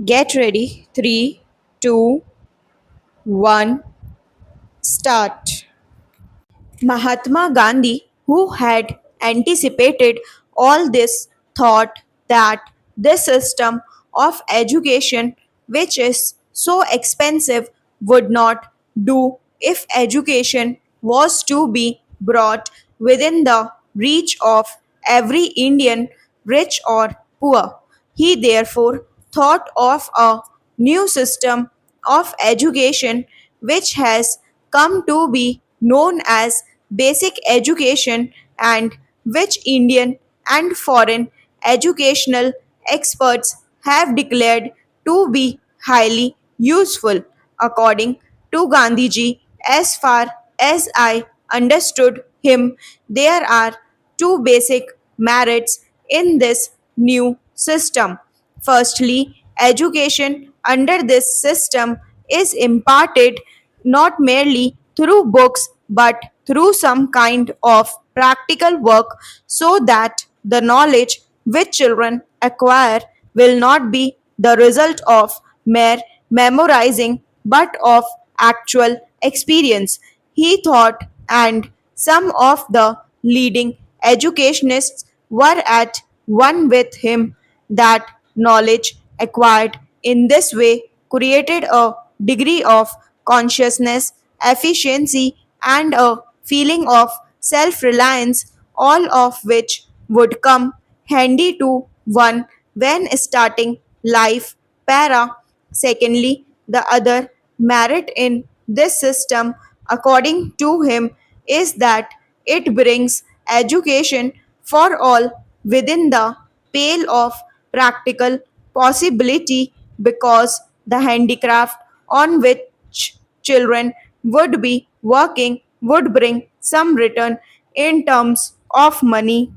Get ready. Three, two, one, start. Mahatma Gandhi, who had anticipated all this, thought that this system of education, which is so expensive, would not do if education was to be brought within the reach of every Indian, rich or poor. He therefore thought of a new system of education which has come to be known as basic education and which Indian and foreign educational experts have declared to be highly useful. According to Gandhiji, as far as I understood him, there are two basic merits in this new system. Firstly, education under this system is imparted not merely through books but through some kind of practical work so that the knowledge which children acquire will not be the result of mere memorizing but of actual experience. He thought, and some of the leading educationists were at one with him, that knowledge acquired in this way created a degree of consciousness, efficiency, and a feeling of self reliance, all of which would come handy to one when starting life. Para. Secondly, the other merit in this system, according to him, is that it brings education for all within the pale of practical possibility, because the handicraft on which children would be working would bring some return in terms of money,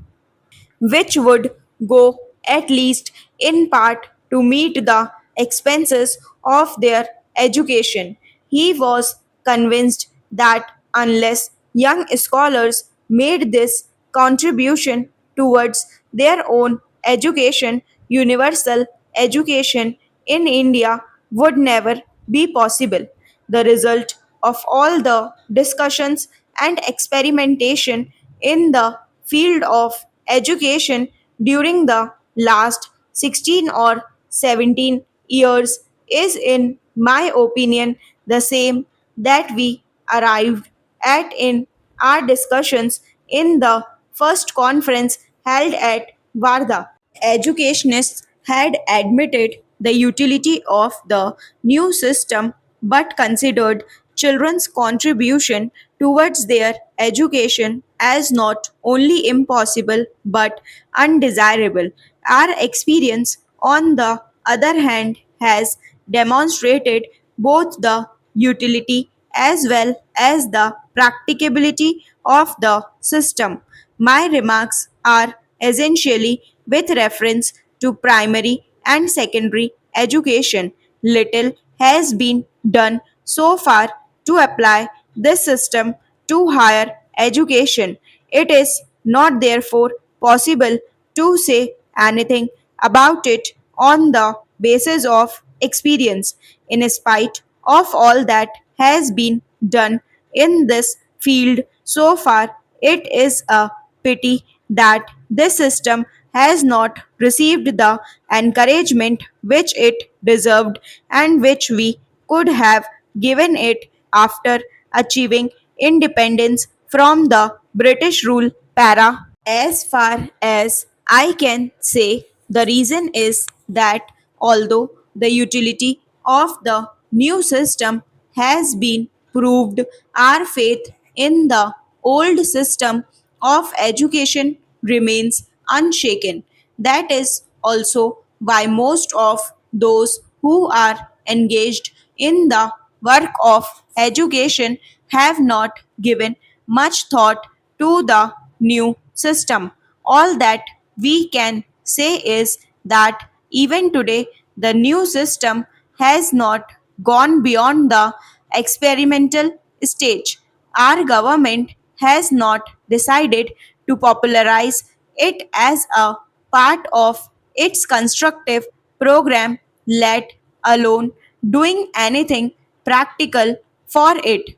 which would go at least in part to meet the expenses of their education. He was convinced that unless young scholars made this contribution towards their own education, universal education in India would never be possible. The result of all the discussions and experimentation in the field of education during the last 16 or 17 years is, in my opinion, the same that we arrived at in our discussions in the first conference held at Varda. Educationists had admitted the utility of the new system but considered children's contribution towards their education as not only impossible but undesirable. Our experience, on the other hand, has demonstrated both the utility as well as the practicability of the system. My remarks are essentially with reference to primary and secondary education. Little has been done so far to apply this system to higher education. It is not therefore possible to say anything about it on the basis of experience. In spite of all that has been done in this field so far, it is a pity that this system has not received the encouragement which it deserved and which we could have given it after achieving independence from the British rule. Para. As far as I can say, the reason is that although the utility of the new system has been proved, our faith in the old system of education remains unshaken. That is also why most of those who are engaged in the work of education have not given much thought to the new system. All that we can say is that even today, the new system has not gone beyond the experimental stage. Our government has not decided to popularize it as a part of its constructive program let alone doing anything practical for it.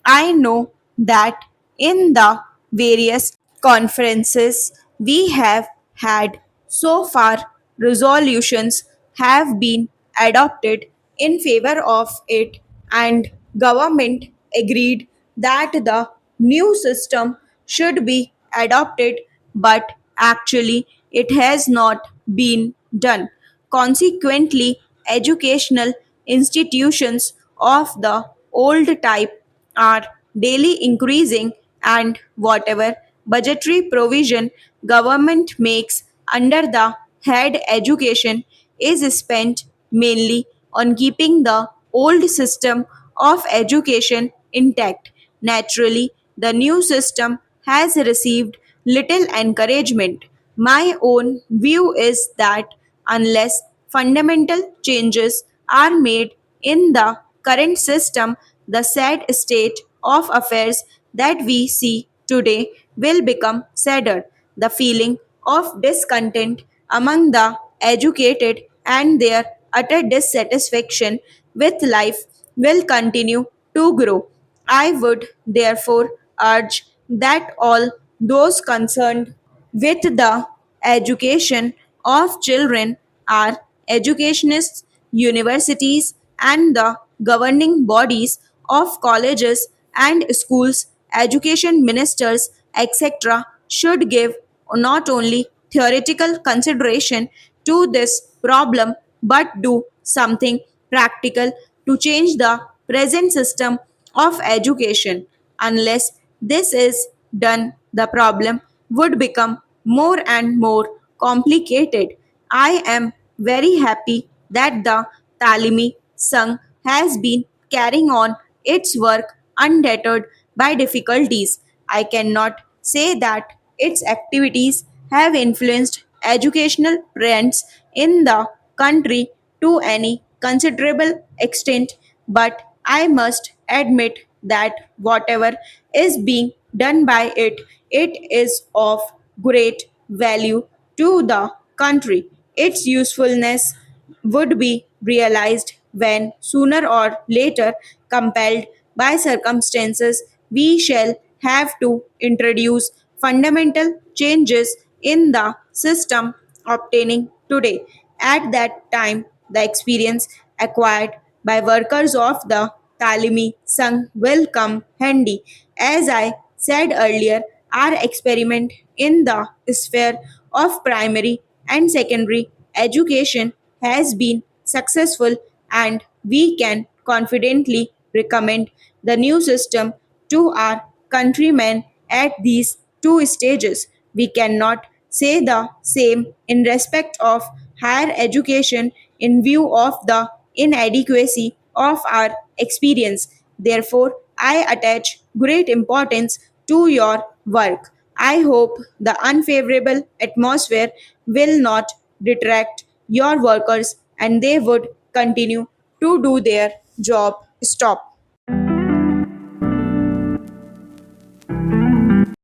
I know that in the various conferences we have had so far, resolutions have been adopted in favor of it, and government agreed that the new system should be adopted, but actually it has not been done. Consequently, educational institutions of the old type are daily increasing, and whatever budgetary provision government makes under the head education is spent mainly on keeping the old system of education intact. Naturally, the new system has received little encouragement. My own view is that unless fundamental changes are made in the current system, the sad state of affairs that we see today will become sadder. The feeling of discontent among the educated and their utter dissatisfaction with life will continue to grow. I would therefore urge that all those concerned with the education of children are educationists, universities, and the governing bodies of colleges and schools, education ministers, etc., should give not only theoretical consideration to this problem but do something practical to change the present system of education. Unless this is done, the problem would become more and more complicated. I am very happy that the Talimi Sangh has been carrying on its work undeterred by difficulties. I cannot say that its activities have influenced educational trends in the country to any considerable extent, but I must admit that whatever is being done by it, it is of great value to the country. Its usefulness would be realized when sooner or later, compelled by circumstances, we shall have to introduce fundamental changes in the system obtaining today. At that time, the experience acquired by workers of the Talimi Sangh will come handy. As I said earlier, our experiment in the sphere of primary and secondary education has been successful, and we can confidently recommend the new system to our countrymen at these two stages. We cannot say the same in respect of higher education in view of the inadequacy of our experience. Therefore, I attach great importance to your work. I hope the unfavorable atmosphere will not detract your workers and they would continue to do their job. Stop.